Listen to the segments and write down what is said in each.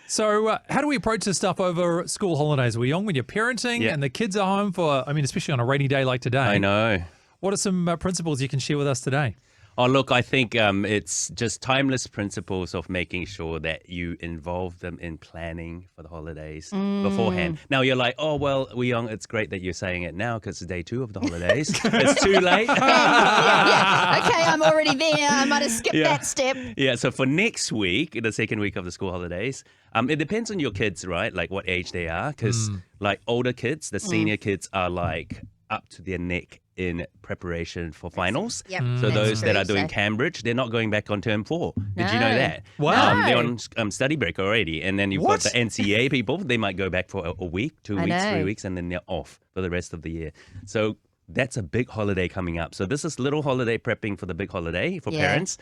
So how do we approach this stuff over school holidays? Wee-yeong, when you're parenting and the kids are home for, especially on a rainy day like today. I know. What are some principles you can share with us today? Oh, look, I think it's just timeless principles of making sure that you involve them in planning for the holidays beforehand. Now, you're like, oh, well, Wee-yeong, it's great that you're saying it now because it's day 2 of the holidays. It's too late. Okay, I'm already there. I might have skipped that step. Yeah, so for next week, the second week of the school holidays, it depends on your kids, right? Like what age they are. Because like older kids, the senior kids are like up to their neck in preparation for finals. So those that are doing Cambridge, they're not going back on term 4. Did you know that? Wow. They're on study break already. And then you've got the NCA people. They might go back for a week, 2 weeks, 3 weeks, and then they're off for the rest of the year. So that's a big holiday coming up. So this is little holiday prepping for the big holiday for parents.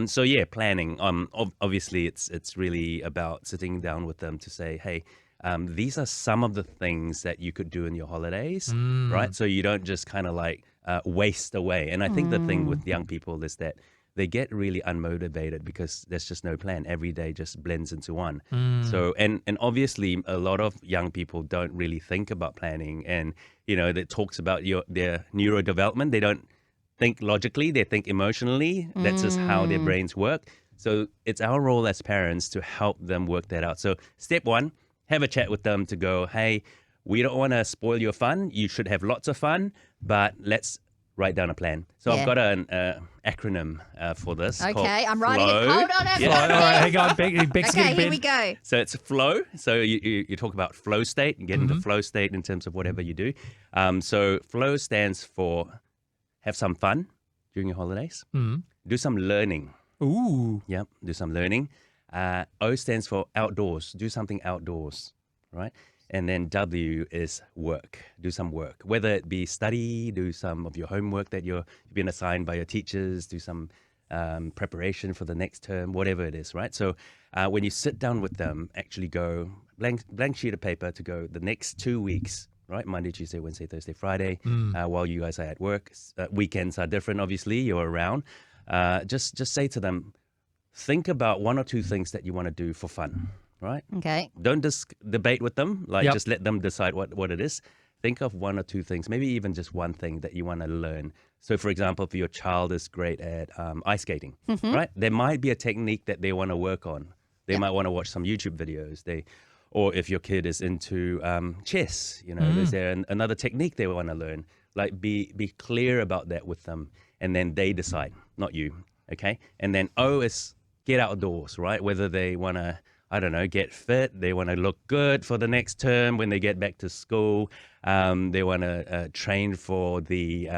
So planning. Obviously, it's really about sitting down with them to say, hey, these are some of the things that you could do in your holidays, right? So you don't just kind of like waste away. And I think the thing with young people is that they get really unmotivated because there's just no plan. Every day just blends into one. So, and obviously a lot of young people don't really think about planning, and, that talks about their neurodevelopment. They don't think logically, they think emotionally. That's just how their brains work. So it's our role as parents to help them work that out. So step 1, have a chat with them to go, hey, we don't want to spoil your fun. You should have lots of fun, but let's write down a plan. So I've got an acronym for this. Okay, I'm writing it. Hold on. All right, hang on. Beck's Okay, here we go. So it's flow. So you talk about flow state and get into flow state in terms of whatever you do. So flow stands for have some fun during your holidays. Do some learning. Ooh. Yep, do some learning. O stands for outdoors. Do something outdoors, right? And then W is work. Do some work, whether it be study, do some of your homework that you've been assigned by your teachers, do some preparation for the next term, whatever it is, right? So when you sit down with them, actually go blank sheet of paper to go the next 2 weeks, right? Monday, Tuesday, Wednesday, Thursday, Friday, while you guys are at work. Weekends are different, obviously. You're around. Just say to them, think about 1 or 2 things that you want to do for fun, right? Okay. Don't just debate with them. Just let them decide what it is. Think of 1 or 2 things, maybe even just one thing that you want to learn. So, for example, if your child is great at ice skating, right? There might be a technique that they want to work on. They might want to watch some YouTube videos. Or if your kid is into chess, is there another technique they want to learn? Like, be clear about that with them, and then they decide, not you, okay? And then O is get outdoors, right? Whether they want to, I don't know, get fit, they want to look good for the next term when they get back to school, they want to train for the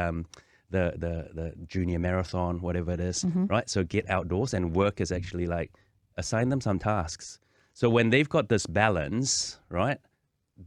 junior marathon, whatever it is, right? So get outdoors, and work is actually like assign them some tasks. So when they've got this balance, right,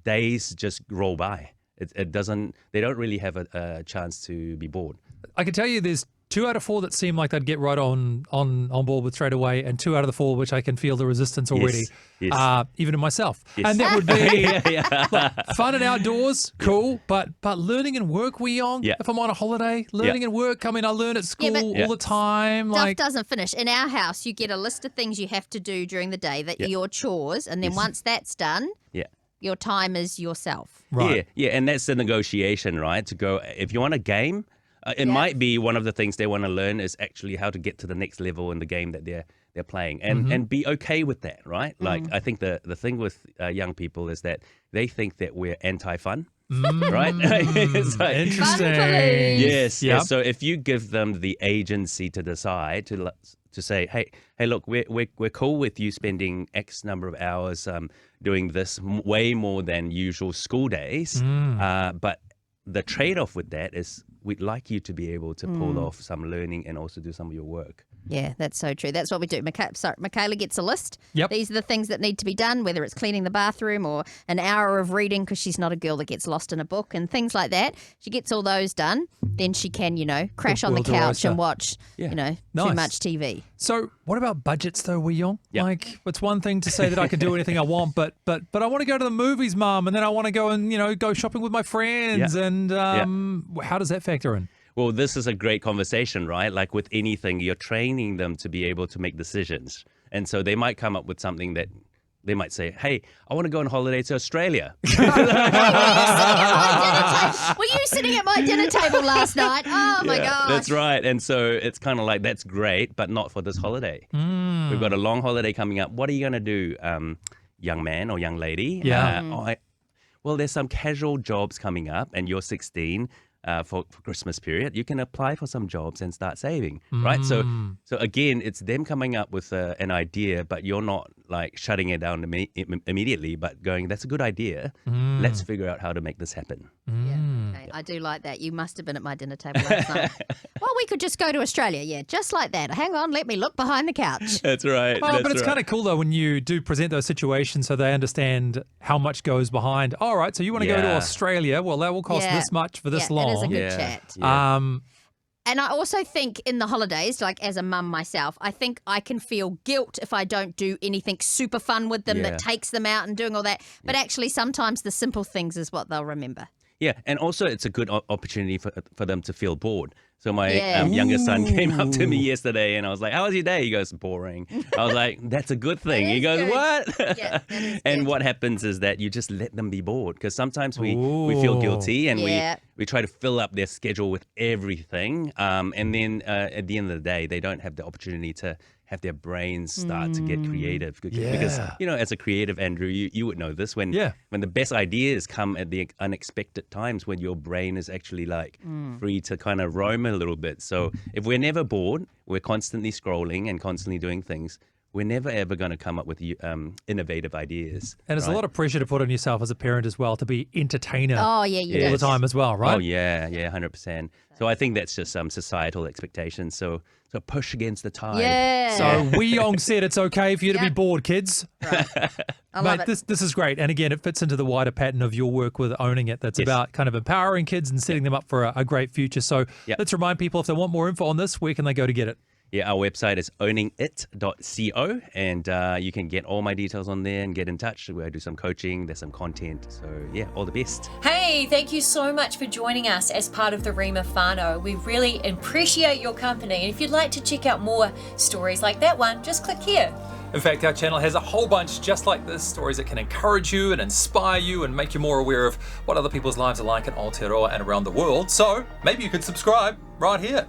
days just roll by. They don't really have a chance to be bored. I can tell you there's 2 out of 4 that seem like they'd get right on board with straight away, and 2 out of the 4 which I can feel the resistance already, even in myself. Yes. And that would be like, fun and outdoors, cool, but learning and work, Wee-yeong, if I'm on a holiday, learning and work, I learn at school all the time. Stuff doesn't finish. In our house, you get a list of things you have to do during the day that are your chores, and then once that's done, your time is yourself. Right. Yeah, and that's the negotiation, right? To go, if you want a game, it might be one of the things they want to learn is actually how to get to the next level in the game that they're playing, and be okay with that, right? Like, I think the thing with young people is that they think that we're anti-fun, right? It's like, interesting. Yes. So if you give them the agency to decide to say, hey, look, we're cool with you spending X number of hours doing this way more than usual school days, but the trade-off with that is we'd like you to be able to pull off some learning and also do some of your work. Yeah, that's so true. That's what we do. Michaela gets a list. Yep. These are the things that need to be done, whether it's cleaning the bathroom or an hour of reading because she's not a girl that gets lost in a book and things like that. She gets all those done. Then she can, crash on the couch and watch, too much TV. So what about budgets though, Wee-yeong? Yep. Like, it's one thing to say that I can do anything I want, but I want to go to the movies, Mum, and then I want to go and, go shopping with my friends. And how does that factor in? Well, this is a great conversation, right? Like with anything, you're training them to be able to make decisions. And so they might come up with something that they might say, hey, I want to go on holiday to Australia. Were you sitting at my dinner table last night? Oh, my gosh. That's right. And so it's kind of like, that's great, but not for this holiday. We've got a long holiday coming up. What are you going to do, young man or young lady? Yeah. Well, there's some casual jobs coming up, and you're 16 for Christmas period. You can apply for some jobs and start saving, right? So again, it's them coming up with an idea, but you're not like shutting it down immediately, but going, that's a good idea. Let's figure out how to make this happen. Yeah, okay. I do like that. You must have been at my dinner table last night. Well, we could just go to Australia. Yeah, just like that. Hang on, let me look behind the couch. That's right. Well, but it's kind of cool, though, when you do present those situations so they understand how much goes behind. All right, so you want to go to Australia. Well, that will cost this much for this long. It is a good chat. Yeah. And I also think in the holidays, like as a mum myself, I think I can feel guilt if I don't do anything super fun with them that takes them out and doing all that. But actually, sometimes the simple things is what they'll remember. Yeah, and also it's a good opportunity for them to feel bored. So my youngest son came up to me yesterday and I was like, how was your day? He goes, boring. I was like, that's a good thing. He goes, what? Yeah, and what happens is that you just let them be bored, because sometimes we feel guilty and we try to fill up their schedule with everything. And then at the end of the day, they don't have the opportunity to have their brains start to get creative. Because, you know, as a creative, Andrew, you would know this, when the best ideas come at the unexpected times, when your brain is actually like free to kind of roam a little bit. So if we're never bored, we're constantly scrolling and constantly doing things, we're never ever going to come up with innovative ideas. And there's a lot of pressure to put on yourself as a parent as well, to be entertainer all the time as well, right? Oh, yeah, 100%. So I think that's just some societal expectations. So push against the tide. Yeah. So Wee-yeong said it's okay for you to be bored, kids. Right. I love it. This is great. And again, it fits into the wider pattern of your work with Owning It. That's about kind of empowering kids and setting them up for a great future. So let's remind people, if they want more info on this, where can they go to get it? Yeah, our website is owningit.co, and you can get all my details on there and get in touch. I do some coaching, there's some content. So yeah, all the best. Hey, thank you so much for joining us as part of the Rhema whānau. We really appreciate your company. And if you'd like to check out more stories like that one, just click here. In fact, our channel has a whole bunch just like this, stories that can encourage you and inspire you and make you more aware of what other people's lives are like in Aotearoa and around the world. So maybe you could subscribe right here.